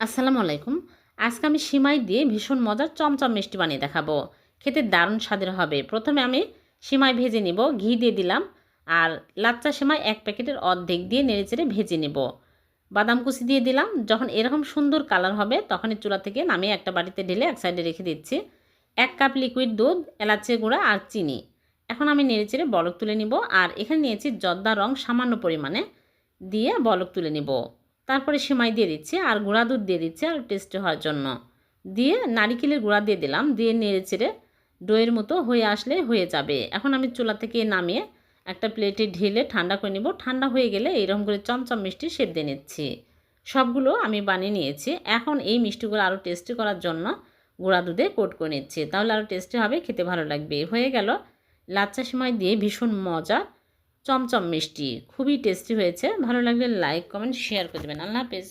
আসসালামু আলাইকুম। আজকে আমি সিমাই দিয়ে ভীষণ মজার চমচম মিষ্টি বানিয়ে দেখাবো। খেতে দারুণ স্বাদের হবে। প্রথমে আমি সিমাই ভেজে নিব, ঘি দিয়ে দিলাম। আর লাচ্চা সিমাই 1 প্যাকেটের অর্ধেক দিয়ে নেড়েচেড়ে ভেজে নিব। বাদাম কুচি দিয়ে দিলাম। যখন এরকম সুন্দর কালার হবে তখনই চুলা থেকে নামিয়ে একটা বাটিতে ঢেলে এক সাইডে রেখে দিচ্ছি। 1 কাপ লিকুইড দুধ, এলাচের গুঁড়া আর চিনি। এখন আমি নেড়েচেড়ে বলক তুলে নিব। আর এখানে নিয়েছি জর্দা রং সামান্য পরিমাণে দিয়ে বলক তুলে নিব। তারপরে সেমাই দিয়ে দিচ্ছি আর গুঁড়া দুধ দিয়ে দিচ্ছি আর টেস্টি হওয়ার জন্য। দিয়ে নারিকেলের গুঁড়া দিয়ে দিলাম, দিয়ে নেড়েচেড়ে ডোয়ের মতো হয়ে আসলে হয়ে যাবে। এখন আমি চুলা থেকে নামিয়ে একটা প্লেটে ঢেলে ঠান্ডা করে নিব। ঠান্ডা হয়ে গেলে এইরকম করে চমচম মিষ্টি শেপ দিয়ে নিচ্ছি। সবগুলো আমি বানিয়ে নিয়েছি। এখন এই মিষ্টিগুলো আরও টেস্টি করার জন্য গুঁড়া দুধে কোট করে নিচ্ছি, তাহলে আরও টেস্টি হবে, খেতে ভালো লাগবে। হয়ে গেল লাচ্চা সেমাই দিয়ে ভীষণ মজা চমচম মিষ্টি। খুবই টেস্টি হয়েছে। ভালো লাগলে লাইক কমেন্ট শেয়ার করে দেবেন। আল্লাহ হাফেজ।